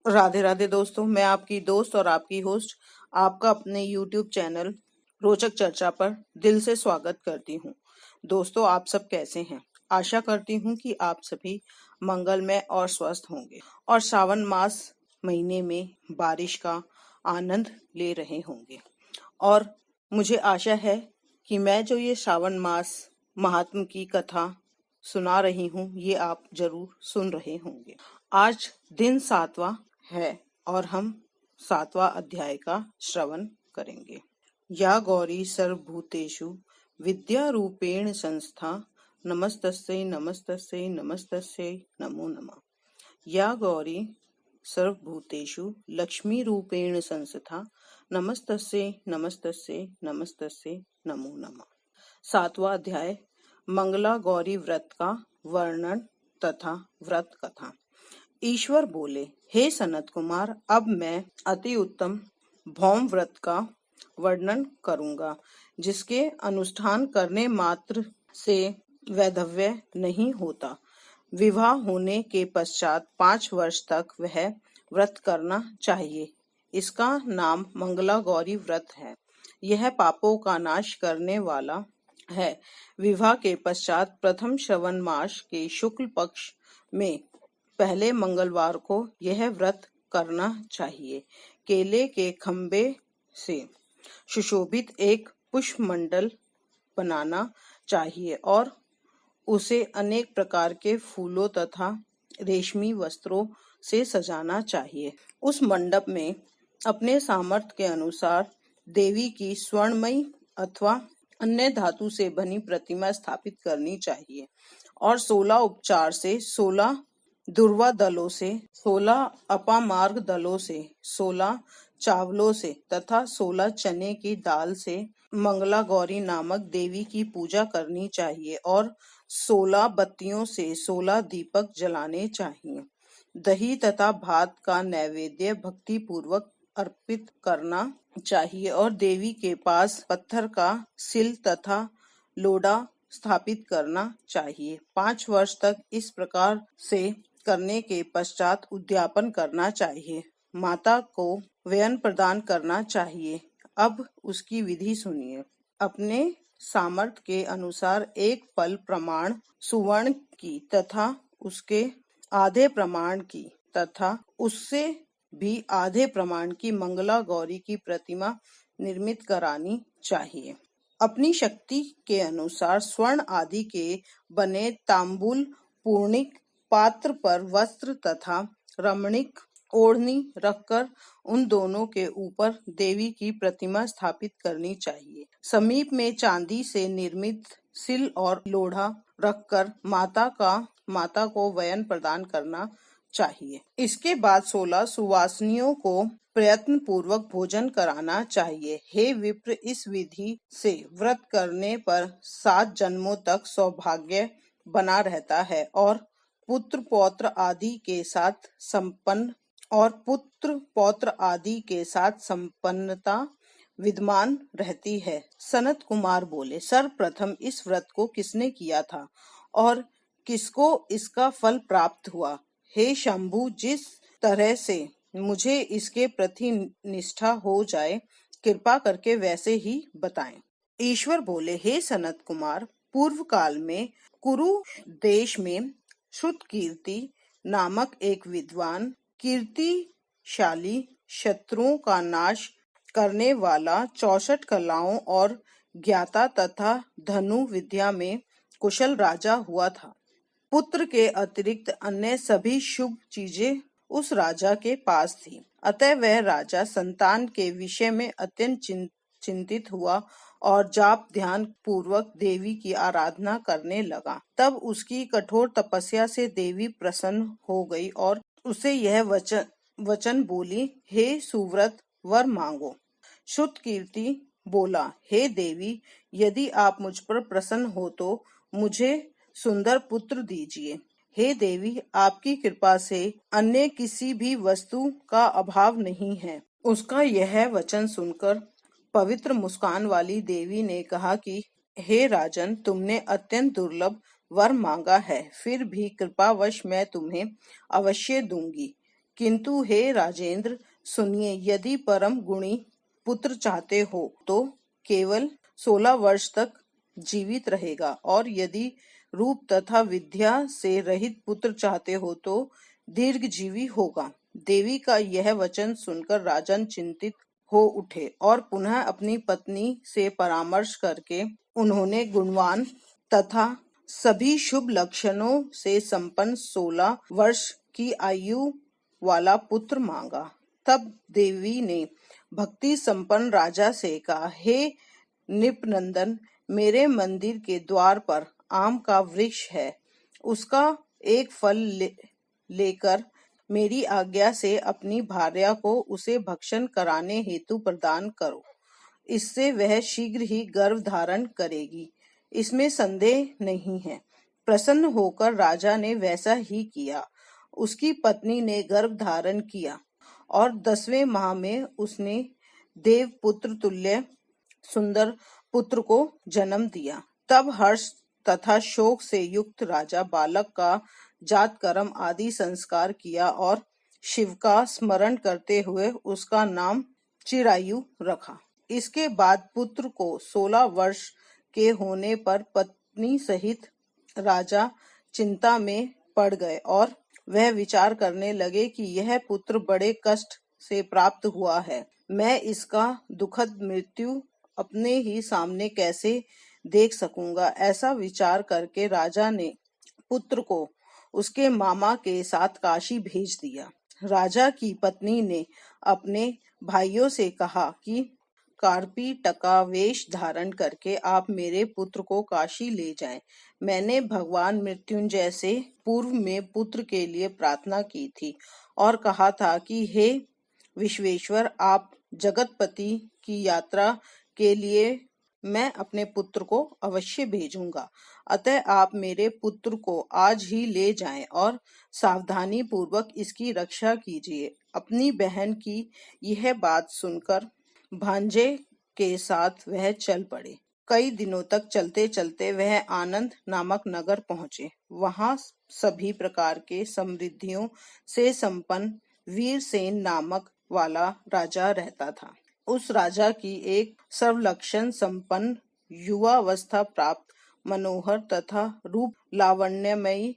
राधे राधे दोस्तों, मैं आपकी दोस्त और आपकी होस्ट आपका अपने YouTube चैनल रोचक चर्चा पर दिल से स्वागत करती हूँ। दोस्तों, आप सब कैसे हैं? आशा करती हूँ कि आप सभी मंगलमय और स्वस्थ होंगे और श्रावण मास महीने में बारिश का आनंद ले रहे होंगे। और मुझे आशा है कि मैं जो ये श्रावण मास महात्म की कथा सुना रही हूँ, ये आप जरूर सुन रहे होंगे। आज दिन 7वां है और हम 7वां अध्याय का श्रवण करेंगे। या गौरी सर्वभूतेषु विद्या रूपेण संस्था नमस्तस्यै नमस्तस्यै नमस्तस्यै नमो नमः। या गौरी सर्वभूतेषु लक्ष्मी रूपेण संस्था नमस्तस्यै नमस्तस्यै नमस्तस्यै नमो नमः। 7वां अध्याय मंगला गौरी व्रत का वर्णन तथा व्रत कथा। ईश्वर बोले, हे सनत कुमार, अब मैं अति उत्तम भौम व्रत का वर्णन करूंगा, जिसके अनुष्ठान करने मात्र से वैधव्य नहीं होता। विवाह होने के पश्चात 5 वर्ष तक वह व्रत करना चाहिए। इसका नाम मंगला गौरी व्रत है। यह पापों का नाश करने वाला है। विवाह के पश्चात प्रथम श्रवण मास के शुक्ल पक्ष में पहले मंगलवार को यह व्रत करना चाहिए। केले के खंबे से सुशोभित एक पुष्प मंडल बनाना चाहिए और उसे अनेक प्रकार के फूलों तथा रेशमी वस्त्रों से सजाना चाहिए। उस मंडप में अपने सामर्थ्य के अनुसार देवी की स्वर्णमयी अथवा अन्य धातु से बनी प्रतिमा स्थापित करनी चाहिए और 16 उपचार से, 16 दुर्वा दलों से, 16 अपामार्ग दलों से, 16 चावलों से तथा 16 चने की दाल से मंगला गौरी नामक देवी की पूजा करनी चाहिए और 16 बत्तियों से 16 दीपक जलाने चाहिए। दही तथा भात का नैवेद्य भक्ति पूर्वक अर्पित करना चाहिए और देवी के पास पत्थर का सिल तथा लोढ़ा स्थापित करना चाहिए। 5 वर्ष तक इस प्रकार से करने के पश्चात उद्यापन करना चाहिए। माता को व्ययन प्रदान करना चाहिए। अब उसकी विधि सुनिए। अपने सामर्थ्य के अनुसार एक फल प्रमाण सुवर्ण की तथा उसके आधे प्रमाण की तथा उससे भी आधे प्रमाण की मंगला गौरी की प्रतिमा निर्मित करानी चाहिए। अपनी शक्ति के अनुसार स्वर्ण आदि के बने तांबूल पूर्णिक पात्र पर वस्त्र तथा रमणीक ओढ़नी रखकर उन दोनों के ऊपर देवी की प्रतिमा स्थापित करनी चाहिए। समीप में चांदी से निर्मित सिल और लोढ़ा रखकर माता को व्ययन प्रदान करना चाहिए। इसके बाद 16 सुवासिनियों को प्रयत्न पूर्वक भोजन कराना चाहिए। हे विप्र, इस विधि से व्रत करने पर 7 जन्मों तक सौभाग्य बना रहता है और पुत्र पौत्र आदि के साथ संपन्नता विद्यमान रहती है। सनत कुमार बोले, सर्वप्रथम इस व्रत को किसने किया था और किसको इसका फल प्राप्त हुआ? हे शंभु, जिस तरह से मुझे इसके प्रति निष्ठा हो जाए, कृपा करके वैसे ही बताएं। ईश्वर बोले, हे सनत कुमार, पूर्व काल में कुरु देश में श्रुतकीर्ति नामक एक विद्वान, कीर्तिशाली, शत्रुओं का नाश करने वाला, 64 कलाओं और ज्ञाता तथा धनु विद्या में कुशल राजा हुआ था। पुत्र के अतिरिक्त अन्य सभी शुभ चीजें उस राजा के पास थी। अतः वह राजा संतान के विषय में अत्यंत चिंतित हुआ और जाप ध्यान पूर्वक देवी की आराधना करने लगा। तब उसकी कठोर तपस्या से देवी प्रसन्न हो गई और उसे यह वचन बोली, हे सुव्रत, वर मांगो। श्रुतकीर्ति बोला, हे देवी, यदि आप मुझ पर प्रसन्न हो तो मुझे सुंदर पुत्र दीजिए। हे देवी, आपकी कृपा से अन्य किसी भी वस्तु का अभाव नहीं है। उसका यह वचन सुनकर पवित्र मुस्कान वाली देवी ने कहा कि हे राजन, तुमने अत्यंत दुर्लभ वर मांगा है, फिर भी कृपावश मैं तुम्हें अवश्य दूंगी। किंतु हे राजेंद्र, सुनिए, यदि परम गुणी पुत्र चाहते हो तो केवल 16 वर्ष तक जीवित रहेगा, और यदि रूप तथा विद्या से रहित पुत्र चाहते हो तो दीर्घजीवी होगा। देवी का यह वचन सुनकर राजन चिंतित हो उठे और पुनः अपनी पत्नी से परामर्श करके उन्होंने गुणवान तथा सभी शुभ लक्षणों से संपन्न 16 वर्ष की आयु वाला पुत्र मांगा। तब देवी ने भक्ति संपन्न राजा से कहा, हे नृपनंदन, मेरे मंदिर के द्वार पर आम का वृक्ष है, उसका एक फल लेकर मेरी आज्ञा से अपनी भार्या को उसे भक्षण कराने हेतु प्रदान करो। इससे वह शीघ्र ही गर्भ धारण करेगी, इसमें संदेह नहीं है। प्रसन्न होकर राजा ने वैसा ही किया। उसकी पत्नी ने गर्भ धारण किया और 10वें माह में उसने देवपुत्र तुल्य सुंदर पुत्र को जन्म दिया। तब हर्ष तथा शोक से युक्त राजा बालक का जात कर्म आदि संस्कार किया और शिव का स्मरण करते हुए उसका नाम चिरायु रखा। इसके बाद पुत्र को 16 वर्ष के होने पर पत्नी सहित राजा चिंता में पड़ गए और वह विचार करने लगे कि यह पुत्र बड़े कष्ट से प्राप्त हुआ है। मैं इसका दुखद मृत्यु अपने ही सामने कैसे देख सकूंगा। ऐसा विचार करके राजा ने पुत्र को उसके मामा के साथ काशी भेज दिया। राजा की पत्नी ने अपने भाइयों से कहा कि कार्पी टका वेश धारण करके आप मेरे पुत्र को काशी ले जाएं। मैंने भगवान मृत्युंजय से पूर्व में पुत्र के लिए प्रार्थना की थी और कहा था कि हे विश्वेश्वर, आप जगतपति की यात्रा के लिए मैं अपने पुत्र को अवश्य भेजूंगा। अतः आप मेरे पुत्र को आज ही ले जाएं और सावधानी पूर्वक इसकी रक्षा कीजिए। अपनी बहन की यह बात सुनकर भांजे के साथ वह चल पड़े। कई दिनों तक चलते चलते वह आनंद नामक नगर पहुंचे। वहां सभी प्रकार के समृद्धियों से संपन्न वीरसेन नामक वाला राजा रहता था। उस राजा की एक सर्वलक्षण संपन्न युवावस्था प्राप्त मनोहर तथा रूप लावण्यमयी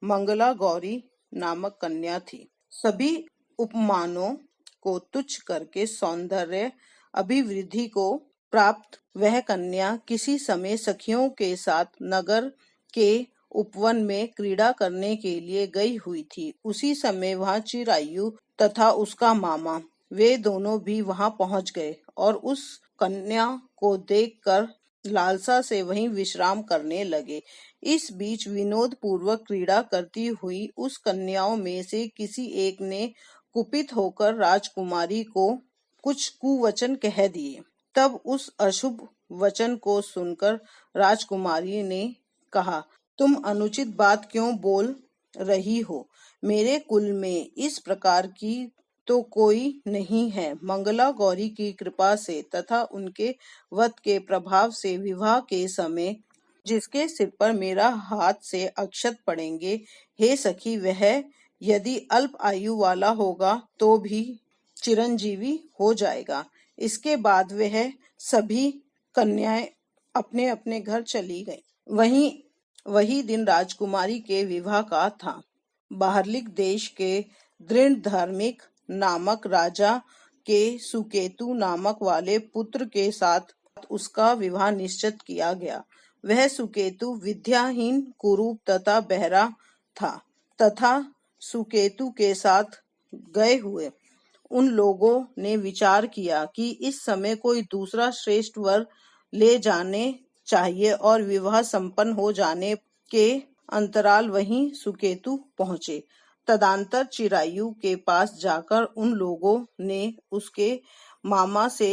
मंगला गौरी नामक कन्या थी। सभी उपमानों को तुच्छ करके सौंदर्य अभिवृद्धि को प्राप्त वह कन्या किसी समय सखियों के साथ नगर के उपवन में क्रीड़ा करने के लिए गई हुई थी। उसी समय वहां चिरायु तथा उसका मामा वे दोनों भी वहां पहुंच गए और उस कन्या को देखकर लालसा से वहीं विश्राम करने लगे। इस बीच विनोद पूर्वक क्रीड़ा करती हुई उस कन्याओं में से किसी एक ने कुपित होकर राजकुमारी को कुछ कुवचन कह दिए। तब उस अशुभ वचन को सुनकर राजकुमारी ने कहा, तुम अनुचित बात क्यों बोल रही हो? मेरे कुल में इस प्रकार की तो कोई नहीं है। मंगला गौरी की कृपा से तथा उनके वत के प्रभाव से विवाह के समय जिसके सिर पर मेरा हाथ से अक्षत पड़ेंगे, हे सखी, वह यदि अल्प आयु वाला होगा तो भी चिरंजीवी हो जाएगा। इसके बाद वह सभी कन्याएं अपने अपने घर चली गईं। वही दिन राजकुमारी के विवाह का था। बाहरलिक देश के दृढ़ धार्मिक नामक राजा के सुकेतु नामक वाले पुत्र के साथ उसका विवाह निश्चित किया गया। वह सुकेतु विद्याहीन, कुरूप तथा बहरा था तथा सुकेतु के साथ गए हुए उन लोगों ने विचार किया कि इस समय कोई दूसरा श्रेष्ठ वर ले जाने चाहिए और विवाह संपन्न हो जाने के अंतराल वहीं सुकेतु पहुंचे। तदंतर चिरायु के पास जाकर उन लोगों ने उसके मामा से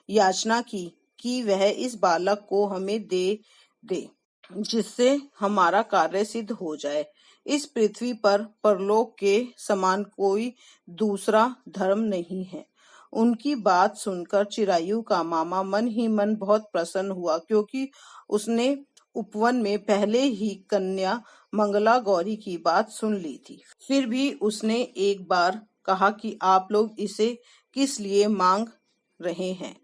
याचना की कि वह इस बालक को हमें दे दे, जिससे हमारा कार्य सिद्ध हो जाए। इस पृथ्वी पर परलोक के समान कोई दूसरा धर्म नहीं है। उनकी बात सुनकर चिरायु का मामा मन ही मन बहुत प्रसन्न हुआ, क्योंकि उसने उपवन में पहले ही कन्या मंगला गौरी की बात सुन ली थी। फिर भी उसने एक बार कहा कि आप लोग इसे किस लिए मांग रहे हैं?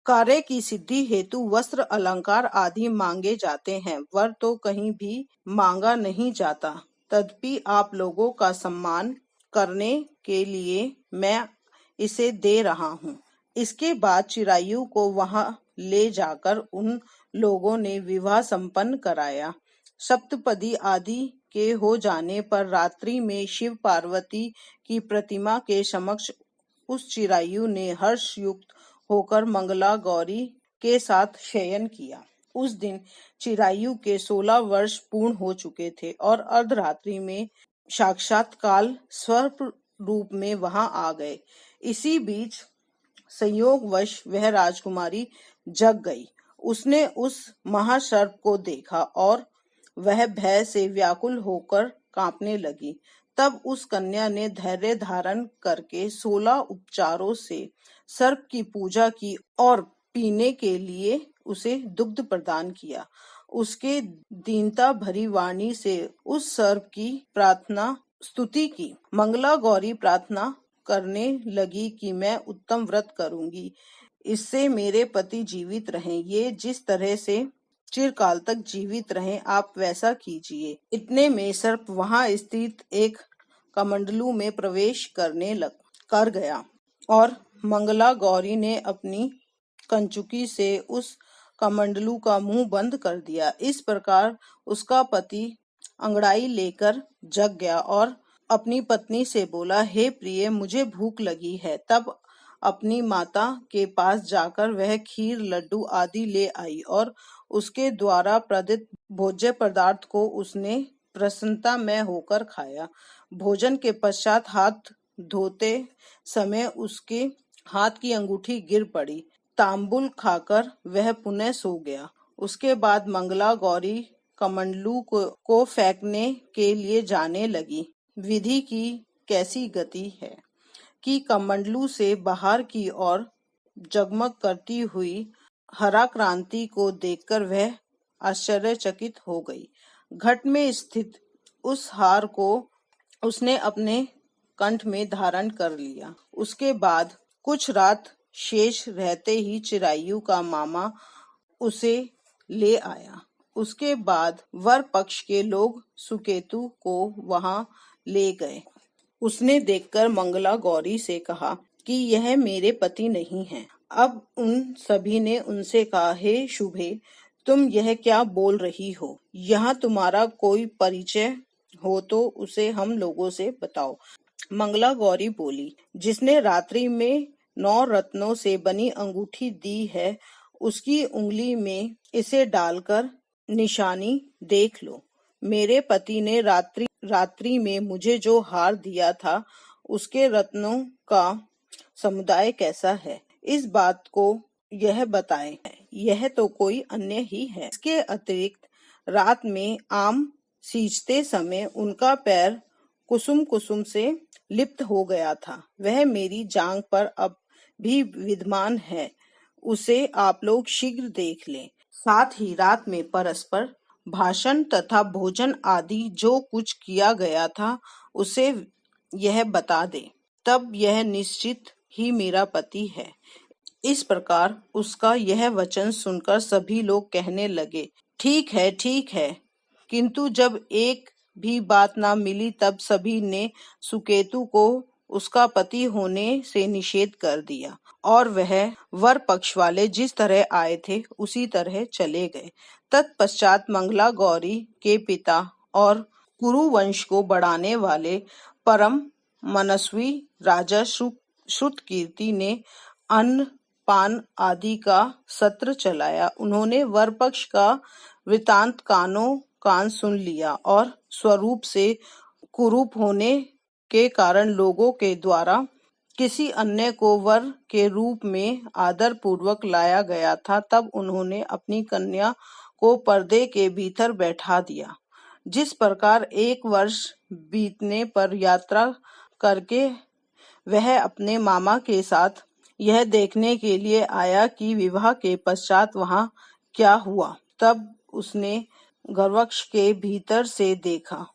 कार्य की सिद्धि हेतु वस्त्र अलंकार आदि मांगे जाते हैं, वर तो कहीं भी मांगा नहीं जाता। तदपि आप लोगों का सम्मान करने के लिए मैं इसे दे रहा हूँ। इसके बाद चिरायु को वहां ले जाकर उन लोगों ने विवाह संपन्न कराया। सप्तपदी आदि के हो जाने पर रात्रि में शिव पार्वती की प्रतिमा के समक्ष उस चिरायु ने हर्षयुक्त होकर मंगला गौरी के साथ शयन किया। उस दिन चिरायु के 16 वर्ष पूर्ण हो चुके थे और अर्धरात्रि में साक्षात काल सर्प रूप में वहां आ गए। इसी बीच संयोगवश वह राजकुमारी जग गई। उसने उस महासर्प को देखा और वह भय से व्याकुल होकर कांपने लगी। तब उस कन्या ने धैर्य धारण करके 16 उपचारों से सर्प की पूजा की और पीने के लिए उसे दुग्ध प्रदान किया। उसके दीनता भरी वाणी से उस सर्प की प्रार्थना स्तुति की। मंगला गौरी प्रार्थना करने लगी कि मैं उत्तम व्रत करूंगी, इससे मेरे पति जीवित रहें। ये जिस तरह से चिरकाल तक जीवित रहें, आप वैसा कीजिए। इतने में सर्प वहां स्थित एक कमंडलू में प्रवेश कर गया और मंगला गौरी ने अपनी कंचुकी से उस कमंडलू का मुंह बंद कर दिया। इस प्रकार उसका पति अंगड़ाई लेकर जग गया और अपनी पत्नी से बोला, हे प्रिय, मुझे भूख लगी है। तब अपनी माता के पास जाकर वह खीर, लड्डू आदि ले आई और उसके द्वारा प्रदत्त भोज्य पदार्थ को उसने प्रसन्नता में होकर खाया। भोजन के पश्चात हाथ धोते समय उसके हाथ की अंगूठी गिर पड़ी। तांबुल खाकर वह पुनः सो गया। उसके बाद मंगला गौरी कमंडलू को फेंकने के लिए जाने लगी। विधि की कैसी गति है कि कमंडलू से बाहर की ओर जगमग करती हुई हरा क्रांति को देखकर वह आश्चर्यचकित हो गई। घट में स्थित उस हार को उसने अपने कंठ में धारण कर लिया। उसके बाद कुछ रात शेष रहते ही चिरायु का मामा उसे ले आया। उसके बाद वर पक्ष के लोग सुकेतु को वहां ले गए। उसने देखकर मंगला गौरी से कहा कि यह मेरे पति नहीं है। अब उन सभी ने उनसे कहा, हे शुभे, तुम यह क्या बोल रही हो? यहाँ तुम्हारा कोई परिचय हो तो उसे हम लोगों से बताओ। मंगला गौरी बोली, जिसने रात्रि में 9 रत्नों से बनी अंगूठी दी है, उसकी उंगली में इसे डालकर निशानी देख लो। मेरे पति ने रात्रि में मुझे जो हार दिया था, उसके रत्नों का समुदाय कैसा है, इस बात को यह बताए। यह तो कोई अन्य ही है। इसके अतिरिक्त रात में आम सींचते समय उनका पैर कुसुम कुसुम से लिप्त हो गया था। वह मेरी जांघ पर अब भी विद्यमान है। उसे आप लोग शीघ्र देख लें। साथ ही रात में परस्पर भाषण तथा भोजन आदि जो कुछ किया गया था, उसे यह बता दे। तब यह निश्चित ही मेरा पति है। इस प्रकार उसका यह वचन सुनकर सभी लोग कहने लगे, ठीक है। किंतु जब एक भी बात न मिली, तब सभी ने सुकेतु को उसका पति होने से निषेध कर दिया और वह वर पक्ष वाले जिस तरह आए थे उसी तरह चले गए। तत्पश्चात मंगला गौरी के पिता और कुरु वंश को बढ़ाने वाले परम मनस्वी राजा श्रुतकीर्ति ने अन्न पान आदि का सत्र चलाया। उन्होंने वर पक्ष का वृतांत कानों कान सुन लिया और स्वरूप से कुरूप होने के कारण लोगों के द्वारा किसी अन्य को वर के रूप में आदर पूर्वक लाया गया था। तब उन्होंने अपनी कन्या को पर्दे के भीतर बैठा दिया। जिस प्रकार 1 वर्ष बीतने पर यात्रा करके वह अपने मामा के साथ यह देखने के लिए आया कि विवाह के पश्चात वहां क्या हुआ, तब उसने गर्भगृह के भीतर से देखा।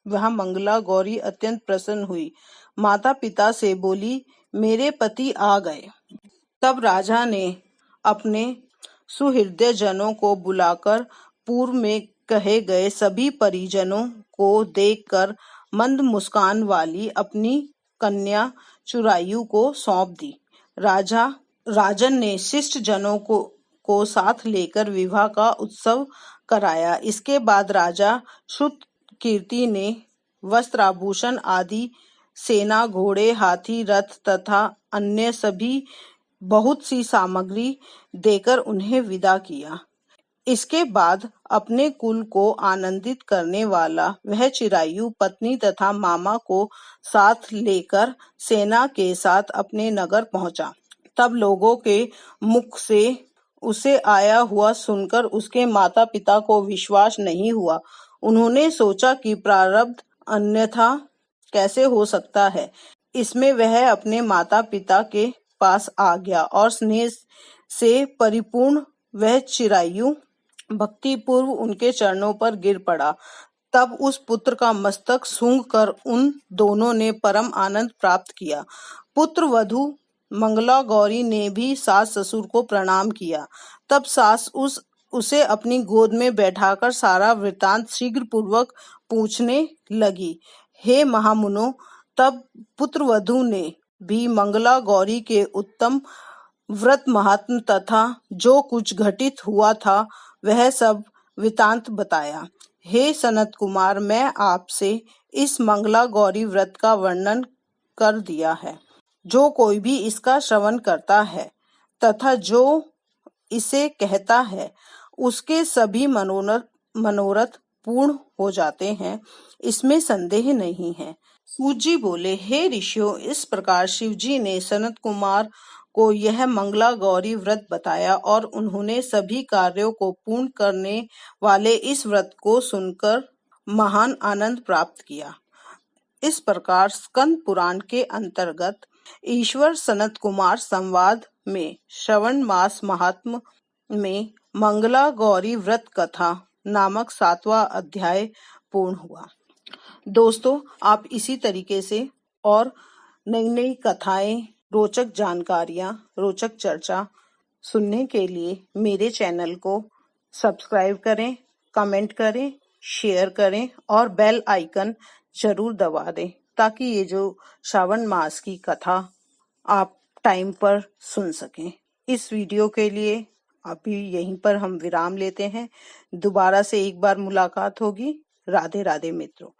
वह मंगला गौरी अत्यंत प्रसन्न हुई। माता पिता से बोली, मेरे पति आ गए। तब राजा ने अपने सुहृदय जनों को बुलाकर पूर्व में कहे गए सभी परिजनों को देखकर मंद मुस्कान वाली अपनी कन्या चिरायु को सौंप दी। राजन ने शिष्ट जनों को साथ लेकर विवाह का उत्सव कराया। इसके बाद राजा श्रुतकीर्ति ने वस्त्राभूषण आदि, सेना, घोड़े, हाथी, रथ तथा अन्य सभी बहुत सी सामग्री देकर उन्हें विदा किया। इसके बाद अपने कुल को आनंदित करने वाला वह चिरायु पत्नी तथा मामा को साथ लेकर सेना के साथ अपने नगर पहुंचा। तब लोगों के मुख से उसे आया हुआ सुनकर उसके माता पिता को विश्वास नहीं हुआ। उन्होंने सोचा कि प्रारब्ध अन्यथा कैसे हो सकता है। इसमें वह अपने माता पिता के पास आ गया और स्नेह से परिपूर्ण वह चिरायु भक्तिपूर्व उनके चरणों पर गिर पड़ा। तब उस पुत्र का मस्तक सूंघ कर उन दोनों ने परम आनंद प्राप्त किया। पुत्र वधू मंगला गौरी ने भी सास ससुर को प्रणाम किया। तब सास उसे अपनी गोद में बैठाकर सारा वृतांत शीघ्र पूर्वक पूछने लगी। हे महामुनो, तब पुत्रवधू ने भी मंगला गौरी के उत्तम व्रत महात्म तथा जो कुछ घटित हुआ था वह सब वृतांत बताया। हे सनत कुमार, मैं आपसे इस मंगला गौरी व्रत का वर्णन कर दिया है। जो कोई भी इसका श्रवण करता है तथा जो इसे कहता है उसके सभी मनोरथ पूर्ण हो जाते हैं, इसमें संदेह नहीं है। सूत जी बोले, हे ऋषियों, इस प्रकार शिवजी ने सनत कुमार को यह मंगला गौरी व्रत बताया और उन्होंने सभी कार्यों को पूर्ण करने वाले इस व्रत को सुनकर महान आनंद प्राप्त किया। इस प्रकार स्कंद पुराण के अंतर्गत ईश्वर सनत कुमार संवाद में श्रवण मास महात्म में मंगला गौरी व्रत कथा नामक 7वां अध्याय पूर्ण हुआ। दोस्तों, आप इसी तरीके से और नई नई कथाएं, रोचक जानकारियां, रोचक चर्चा सुनने के लिए मेरे चैनल को सब्सक्राइब करें, कमेंट करें, शेयर करें और बेल आइकन जरूर दबा दें ताकि ये जो श्रावण मास की कथा आप टाइम पर सुन सकें। इस वीडियो के लिए अभी यहीं पर हम विराम लेते हैं। दोबारा से एक बार मुलाकात होगी। राधे राधे मित्रों।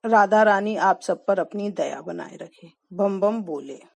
राधा रानी आप सब पर अपनी दया बनाए रखे। बम बम बोले।